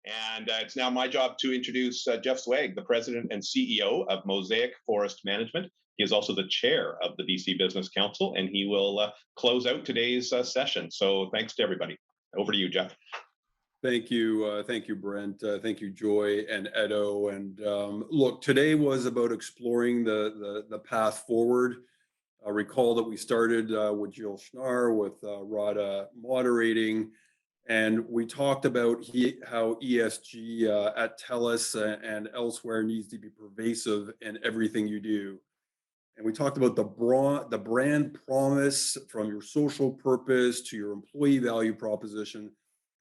And it's now my job to introduce Jeff Zweig, the president and CEO of Mosaic Forest Management. He is also the chair of the BC Business Council, and he will close out today's session. So thanks to everybody. Over to you, Jeff. Thank you, Brent. Thank you, Joy and Edo. And look, today was about exploring the path forward. Recall that we started with Jill Schnarr, with Rada moderating, and we talked about how ESG at TELUS and elsewhere needs to be pervasive in everything you do. And we talked about the brand promise, from your social purpose to your employee value proposition.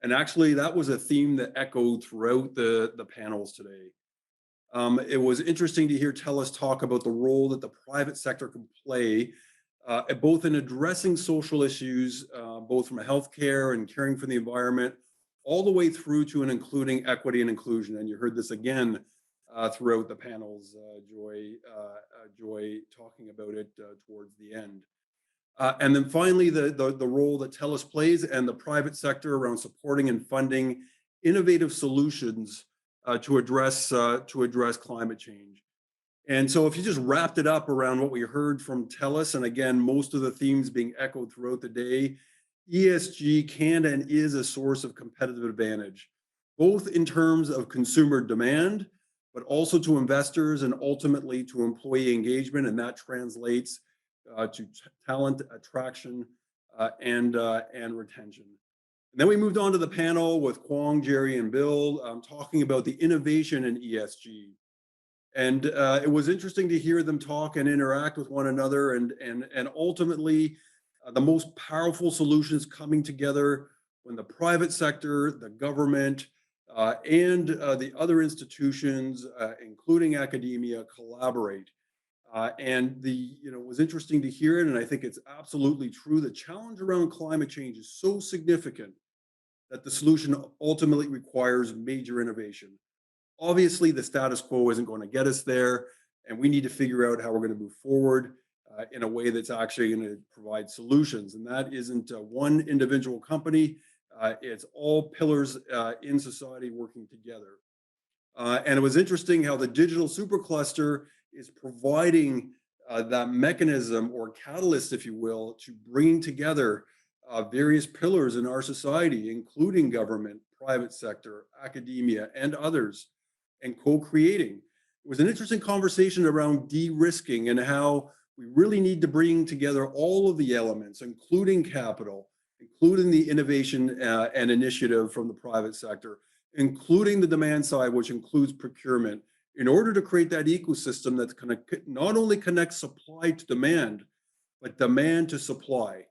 And actually, that was a theme that echoed throughout the panels today. It was interesting to hear TELUS talk about the role that the private sector can play, both in addressing social issues, both from healthcare and caring for the environment, all the way through to and including equity and inclusion. And you heard this again throughout the panels, Joy talking about it towards the end. And then finally, the role that TELUS plays and the private sector around supporting and funding innovative solutions to address climate change. And so if you just wrapped it up around what we heard from TELUS, and again, most of the themes being echoed throughout the day, ESG can and is a source of competitive advantage, both in terms of consumer demand, but also to investors and ultimately to employee engagement. And that translates to talent attraction and retention. And then we moved on to the panel with Kwong, Jerry, and Bill talking about the innovation in ESG. And it was interesting to hear them talk and interact with one another, and ultimately the most powerful solutions coming together when the private sector, the government, and the other institutions, including academia, collaborate. And it was interesting to hear it, and I think it's absolutely true. The challenge around climate change is so significant that the solution ultimately requires major innovation. Obviously, the status quo isn't going to get us there, and we need to figure out how we're going to move forward in a way that's actually going to provide solutions. And that isn't one individual company. It's all pillars in society working together. And it was interesting how the digital supercluster is providing that mechanism or catalyst, if you will, to bring together various pillars in our society, including government, private sector, academia, and others, and co-creating. It was an interesting conversation around de-risking and how we really need to bring together all of the elements, including capital, including the innovation and initiative from the private sector, including the demand side, which includes procurement, in order to create that ecosystem that's going to not only connect supply to demand, but demand to supply.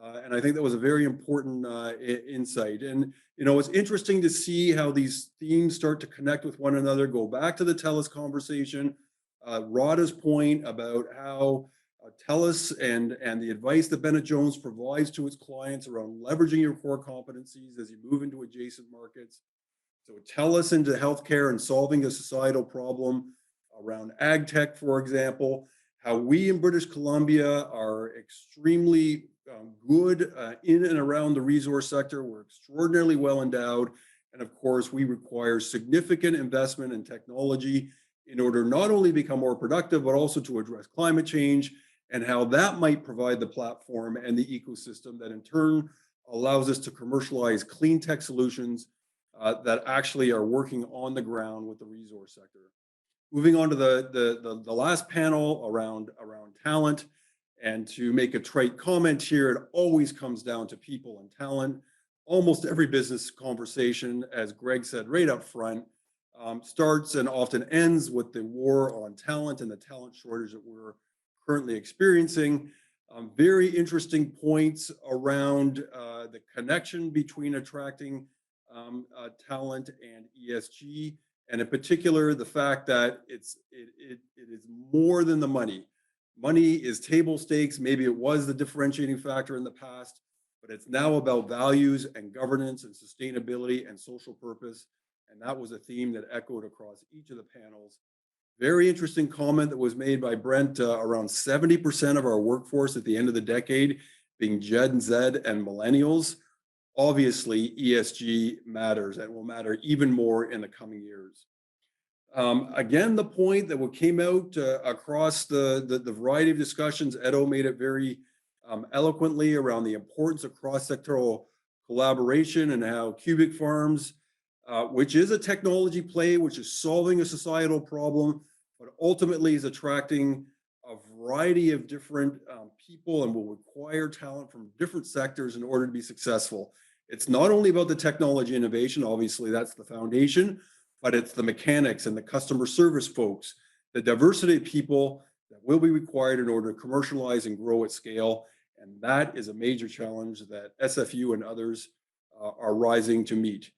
And I think that was a very important insight. And, it's interesting to see how these themes start to connect with one another. Go back to the TELUS conversation, Rada's point about how TELUS and the advice that Bennett Jones provides to its clients around leveraging your core competencies as you move into adjacent markets. So TELUS into healthcare and solving a societal problem around ag tech, for example, how we in British Columbia are extremely good in and around the resource sector. We're extraordinarily well endowed. And of course, we require significant investment in technology in order not only to become more productive, but also to address climate change, and how that might provide the platform and the ecosystem that in turn allows us to commercialize clean tech solutions that actually are working on the ground with the resource sector. Moving on to the last panel around talent. And to make a trite comment here, it always comes down to people and talent. Almost every business conversation, as Greg said right up front, starts and often ends with the war on talent and the talent shortage that we're currently experiencing. Very interesting points around the connection between attracting talent and ESG, and in particular, the fact that it is more than the money. Money is table stakes. Maybe it was the differentiating factor in the past, but it's now about values and governance and sustainability and social purpose. And that was a theme that echoed across each of the panels. Very interesting comment that was made by Brent around 70% of our workforce at the end of the decade being Gen Z and millennials. obviously ESG matters and will matter even more in the coming years. Again, the point that what came out across the variety of discussions, Edo made it very eloquently around the importance of cross-sectoral collaboration and how cubic farms, which is a technology play, which is solving a societal problem, but ultimately is attracting a variety of different people and will require talent from different sectors in order to be successful. It's not only about the technology innovation, obviously that's the foundation, but it's the mechanics and the customer service folks, the diversity of people that will be required in order to commercialize and grow at scale. And that is a major challenge that SFU and others are rising to meet.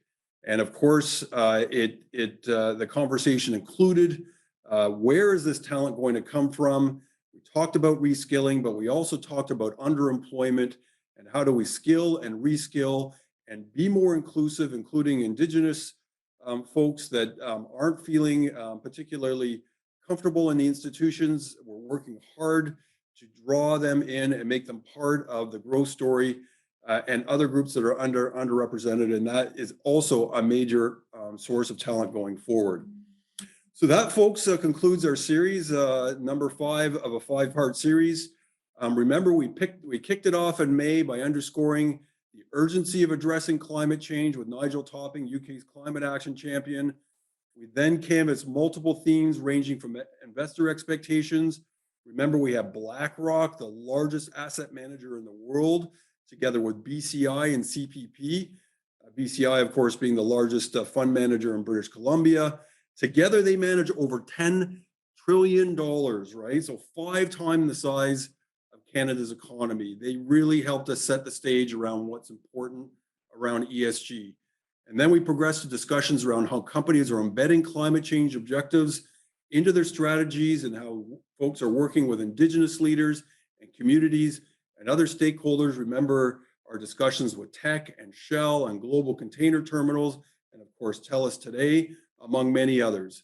And of course, the conversation included where is this talent going to come from? We talked about reskilling, but we also talked about underemployment and how do we skill and reskill and be more inclusive, including Indigenous folks that aren't feeling particularly comfortable in the institutions. We're working hard to draw them in and make them part of the growth story and other groups that are underrepresented. And that is also a major source of talent going forward. So that, folks, concludes our series, number 5 of a 5-part series. Remember, we kicked it off in May by underscoring the urgency of addressing climate change with Nigel Topping, UK's climate action champion. We then canvassed multiple themes ranging from investor expectations. Remember, we have BlackRock, the largest asset manager in the world, together with BCI and CPP. BCI, of course, being the largest fund manager in British Columbia. Together, they manage over $10 trillion, right? So 5 times the size of Canada's economy. They really helped us set the stage around what's important around ESG. And then we progressed to discussions around how companies are embedding climate change objectives into their strategies and how folks are working with Indigenous leaders and communities and other stakeholders. Remember our discussions with Teck and Shell and global container terminals, and of course, TELUS today, among many others.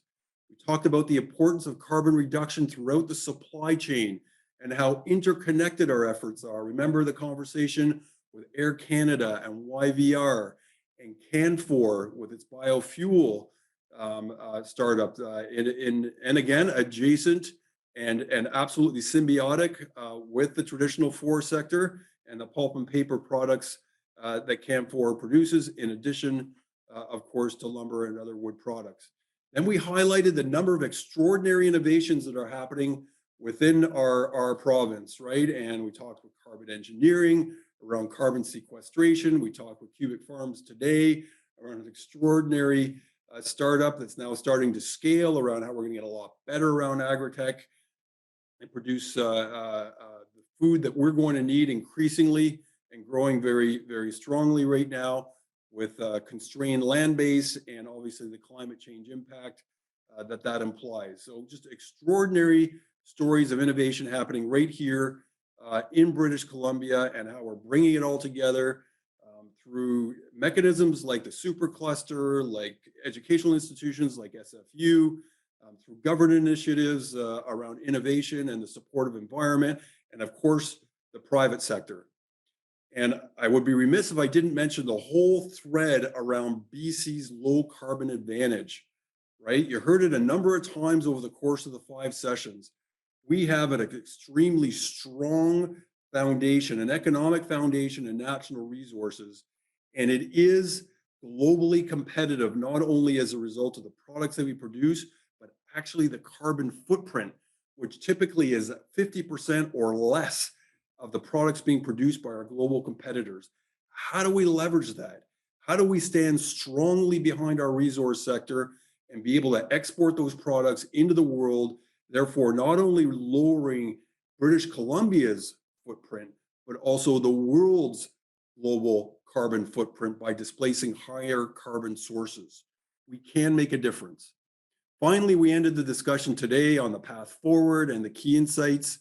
We talked about the importance of carbon reduction throughout the supply chain and how interconnected our efforts are. Remember the conversation with Air Canada and YVR and Canfor with its biofuel startup, and again, adjacent and absolutely symbiotic with the traditional forest sector and the pulp and paper products that Canfor produces, in addition, of course, to lumber and other wood products. Then we highlighted the number of extraordinary innovations that are happening within our province, right? And we talked with carbon engineering, around carbon sequestration. We talked with cubic farms today around an extraordinary startup that's now starting to scale around how we're going to get a lot better around agritech and produce the food that we're going to need increasingly and growing very, very strongly right now with constrained land base and obviously the climate change impact that implies. So just extraordinary stories of innovation happening right here in British Columbia, and how we're bringing it all together through mechanisms like the supercluster, like educational institutions like SFU, through government initiatives around innovation and the supportive environment, and of course, the private sector. And I would be remiss if I didn't mention the whole thread around BC's low carbon advantage, right? You heard it a number of times over the course of the 5 sessions. We have an extremely strong foundation, an economic foundation and national resources, and it is globally competitive, not only as a result of the products that we produce, but actually the carbon footprint, which typically is 50% or less of the products being produced by our global competitors. How do we leverage that? How do we stand strongly behind our resource sector and be able to export those products into the world, therefore not only lowering British Columbia's footprint, but also the world's global carbon footprint by displacing higher carbon sources? We can make a difference. Finally, we ended the discussion today on the path forward and the key insights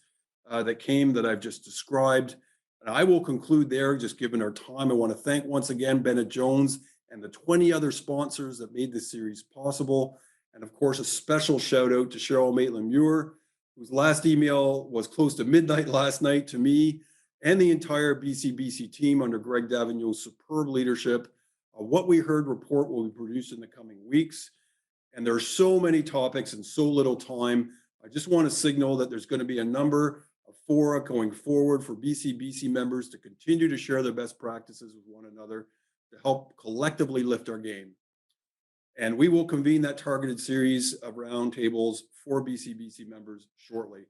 that I've just described. And I will conclude there, just given our time. I want to thank once again Bennett Jones and the 20 other sponsors that made this series possible. And of course, a special shout out to Cheryl Maitland-Muir, whose last email was close to midnight last night to me, and the entire BCBC team under Greg Davignon's superb leadership. What we heard report will be produced in the coming weeks. And there are so many topics and so little time. I just want to signal that there's going to be a number of fora going forward for BCBC members to continue to share their best practices with one another to help collectively lift our game. And we will convene that targeted series of roundtables for BCBC members shortly.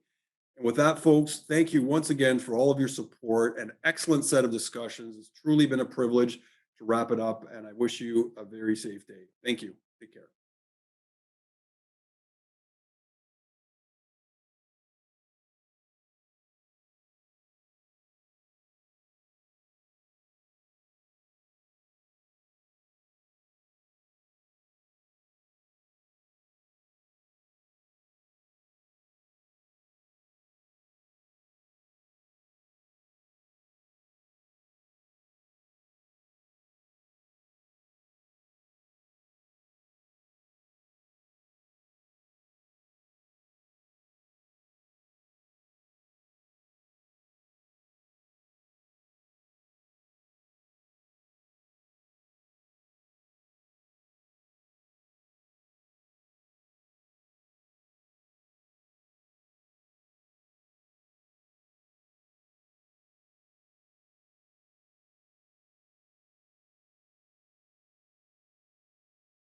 And with that, folks, thank you once again for all of your support and excellent set of discussions. It's truly been a privilege to wrap it up, and I wish you a very safe day. Thank you.